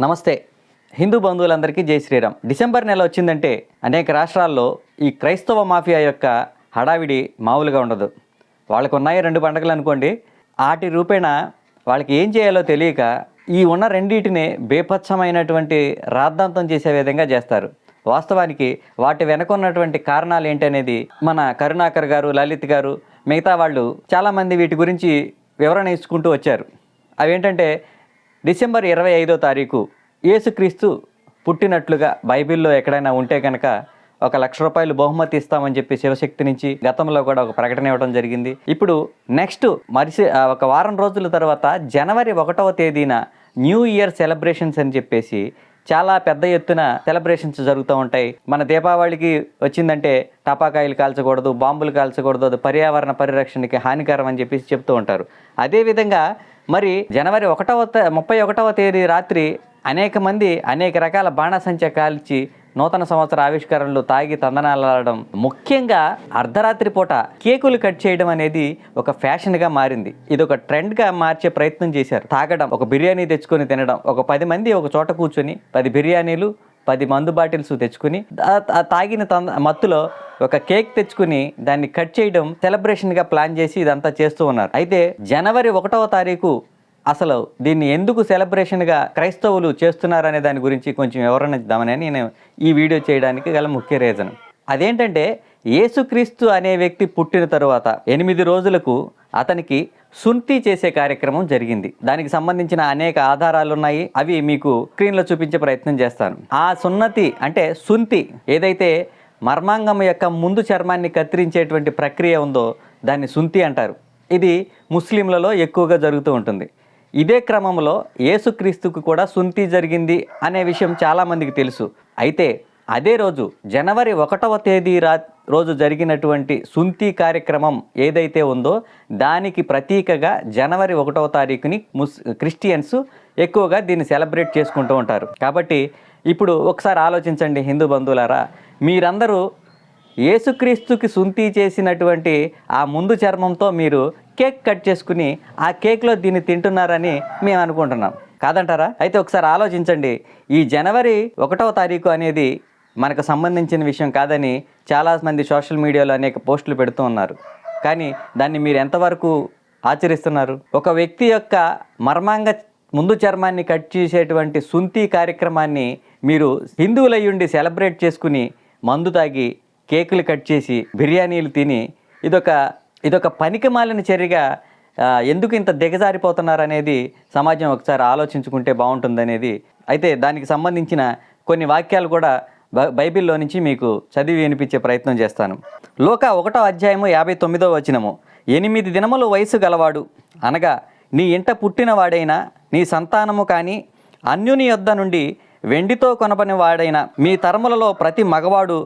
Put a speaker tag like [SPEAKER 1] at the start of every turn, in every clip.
[SPEAKER 1] నమస్తే. హిందూ బంధువులందరికీ జై శ్రీరామ్. డిసెంబర్ నెల వచ్చిందంటే అనేక రాష్ట్రాల్లో ఈ క్రైస్తవ మాఫియా యొక్క హడావిడి మామూలుగా ఉండదు. వాళ్ళకు ఉన్నాయి 2 పండుగలు అనుకోండి, ఆటి రూపేణ వాళ్ళకి ఏం చేయాలో తెలియక ఈ ఉన్న రెండింటిని బేపచ్చమైనటువంటి రాద్ధాంతం చేసే విధంగా చేస్తారు. వాస్తవానికి వాటి వెనక ఉన్నటువంటి కారణాలు ఏంటనేది మన కరుణాకర్ గారు, లలిత్ గారు, మిగతా వాళ్ళు చాలామంది వీటి గురించి వివరణ ఇచ్చుకుంటూ వచ్చారు. అవేంటంటే డిసెంబర్ 25వ తారీఖు యేసుక్రీస్తు పుట్టినట్లుగా బైబిల్లో ఎక్కడైనా ఉంటే కనుక ₹1,00,000 బహుమతి ఇస్తామని చెప్పి శివశక్తి నుంచి గతంలో కూడా ఒక ప్రకటన ఇవ్వడం జరిగింది. ఇప్పుడు నెక్స్ట్ ఒక వారం రోజుల తర్వాత జనవరి 1వ తేదీన న్యూ ఇయర్ సెలబ్రేషన్స్ అని చెప్పేసి చాలా పెద్ద ఎత్తున సెలబ్రేషన్స్ జరుగుతూ ఉంటాయి. మన దీపావళికి వచ్చిందంటే టపాకాయలు కాల్చకూడదు, బాంబులు కాల్చకూడదు, అది పర్యావరణ పరిరక్షణకి హానికరం అని చెప్పేసి చెప్తూ ఉంటారు. అదేవిధంగా మరి జనవరి 31వ తేదీ రాత్రి అనేక మంది అనేక రకాల బాణాసంచా కాల్చి నూతన సంవత్సర ఆవిష్కరణలు తాగి తందనాలాడడం, ముఖ్యంగా అర్ధరాత్రి పూట కేకులు కట్ చేయడం అనేది ఒక ఫ్యాషన్గా మారింది. ఇది ఒక ట్రెండ్గా మార్చే ప్రయత్నం చేశారు. తాగడం, ఒక బిర్యానీ తెచ్చుకొని తినడం, ఒక 10 మంది ఒక చోట కూర్చొని 10 బిర్యానీలు 10 మందు బాటిల్స్ తెచ్చుకుని తాగిన మత్తులో ఒక కేక్ తెచ్చుకుని దాన్ని కట్ చేయడం సెలబ్రేషన్గా ప్లాన్ చేసి ఇదంతా చేస్తూ ఉన్నారు. అయితే జనవరి 1వ తారీఖు అసలు దీన్ని ఎందుకు సెలబ్రేషన్గా క్రైస్తవులు చేస్తున్నారనే దాని గురించి కొంచెం వివరణ ఇద్దామని నేను ఈ వీడియో చేయడానికి గల ముఖ్య రీజన్ అదేంటంటే, యేసుక్రీస్తు అనే వ్యక్తి పుట్టిన తరువాత 8 రోజులకు అతనికి సుంతి చేసే కార్యక్రమం జరిగింది. దానికి సంబంధించిన అనేక ఆధారాలు ఉన్నాయి. అవి మీకు స్క్రీన్లో చూపించే ప్రయత్నం చేస్తాను. ఆ సున్నతి అంటే సుంతి ఏదైతే మర్మాంగం యొక్క ముందు చర్మాన్ని కత్తిరించేటువంటి ప్రక్రియ ఉందో దాన్ని సుంతి అంటారు. ఇది ముస్లింలలో ఎక్కువగా జరుగుతూ ఉంటుంది. ఇదే క్రమంలో యేసుక్రీస్తుకు కూడా సుంతి జరిగింది అనే విషయం చాలామందికి తెలుసు. అయితే అదే రోజు జనవరి 1వ తేదీ రోజు జరిగినటువంటి సుంతి కార్యక్రమం ఏదైతే ఉందో దానికి ప్రతీకగా జనవరి 1వ తారీఖుని క్రిస్టియన్స్ ఎక్కువగా దీన్ని సెలబ్రేట్ చేసుకుంటూ ఉంటారు. కాబట్టి ఇప్పుడు ఒకసారి ఆలోచించండి హిందూ బంధువులారా, మీరందరూ యేసుక్రీస్తుకి సుంతి చేసినటువంటి ఆ ముందు చర్మంతో మీరు కేక్ కట్ చేసుకుని ఆ కేక్లో దీన్ని తింటున్నారని మేము అనుకుంటున్నాం. కాదంటారా? అయితే ఒకసారి ఆలోచించండి. ఈ జనవరి 1వ తారీఖు అనేది మనకు సంబంధించిన విషయం కాదని చాలామంది సోషల్ మీడియాలో అనేక పోస్టులు పెడుతూ ఉన్నారు. కానీ దాన్ని మీరు ఎంతవరకు ఆచరిస్తున్నారు? ఒక వ్యక్తి యొక్క మర్మాంగ ముందు చర్మాన్ని కట్ చేసేటువంటి సుంతి కార్యక్రమాన్ని మీరు హిందువులయ్యుండి సెలబ్రేట్ చేసుకుని మందు తాగి కేకులు కట్ చేసి బిర్యానీలు తిని ఇదొక పనికిమాలిన చర్యగా ఎందుకు ఇంత దిగజారిపోతున్నారనేది సమాజం ఒకసారి ఆలోచించుకుంటే బాగుంటుందనేది. అయితే దానికి సంబంధించిన కొన్ని వాక్యాలు కూడా బైబిల్లో నుంచి మీకు చదివి వినిపించే ప్రయత్నం చేస్తాను. లోక 1వ అధ్యాయము 59వ వచనము, 8 దినముల వయసు గలవాడు అనగా నీ ఇంట పుట్టినవాడైనా నీ సంతానము కానీ అన్యుని యొద్ద నుండి వెండితో కొనపని వాడైనా మీ తరములలో ప్రతి మగవాడు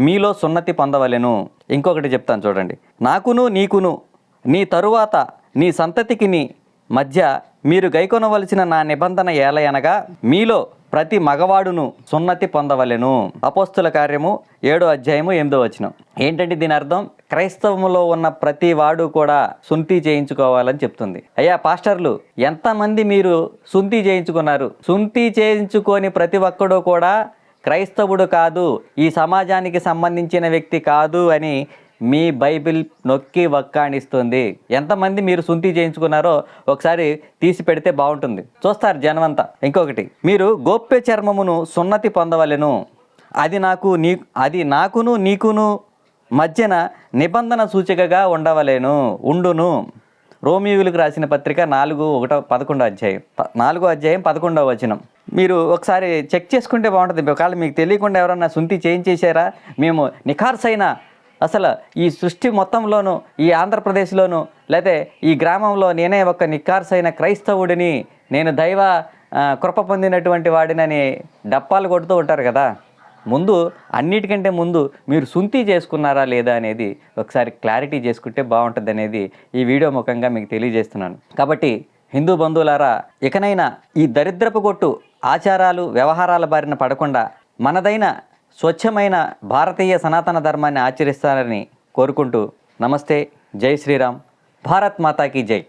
[SPEAKER 1] మీలో సున్నతి పొందవలెను. ఇంకొకటి చెప్తాను చూడండి, నాకును నీకును నీ తరువాత నీ సంతతికి మధ్య మీరు గైకొనవలసిన నా నిబంధన ఏలయనగా మీలో ప్రతి మగవాడును సున్నతి పొందవలెను. అపోస్తుల కార్యము 7వ అధ్యాయము 8వ వచనం. ఏంటంటే దీని అర్థం, క్రైస్తవములో ఉన్న ప్రతి వాడు కూడా సుంతి చేయించుకోవాలని చెప్తుంది. అయ్యా పాస్టర్లు, ఎంతమంది మీరు సుంతి చేయించుకున్నారు? సుంతి చేయించుకొని ప్రతి ఒక్కడు కూడా క్రైస్తవుడు కాదు, ఈ సమాజానికి సంబంధించిన వ్యక్తి కాదు అని మీ బైబిల్ నొక్కి వక్కాణిస్తుంది. ఎంతమంది మీరు సుంతి చేయించుకున్నారో ఒకసారి తీసి పెడితే బాగుంటుంది, చూస్తారు జనమంతా. ఇంకొకటి, మీరు గోప్య చర్మమును సున్నతి పొందవలెను, అది నాకును నీకును మధ్యన నిబంధన సూచికగా ఉండును. రోమియోలకు రాసిన పత్రిక 4:11 అధ్యాయం 4వ అధ్యాయం 11వ వచనం. మీరు ఒకసారి చెక్ చేసుకుంటే బాగుంటుంది. ఒకవేళ మీకు తెలియకుండా ఎవరన్నా సుంతి చేయించేశారా? మేము నిఖార్సైన అసలు ఈ సృష్టి మొత్తంలోనూ, ఈ ఆంధ్రప్రదేశ్లోనూ లేకపోతే ఈ గ్రామంలో నేనే ఒక నిఖార్సైన క్రైస్తవుడిని, నేను దైవ కృప పొందినటువంటి వాడినని డప్పాలు కొడుతూ ఉంటారు కదా. అన్నిటికంటే ముందు మీరు సుంతి చేసుకున్నారా లేదా అనేది ఒకసారి క్లారిటీ చేసుకుంటే బాగుంటుంది అనేది ఈ వీడియో ముఖంగా మీకు తెలియజేస్తున్నాను. కాబట్టి హిందూ బంధువులారా, ఇకనైనా ఈ దరిద్రపు కొట్టు ఆచారాలు వ్యవహారాల బారిన పడకుండా మనదైన స్వచ్ఛమైన భారతీయ సనాతన ధర్మాన్ని ఆచరిస్తారని కోరుకుంటూ నమస్తే, జై శ్రీరామ్, భారత్ మాతాకి జై.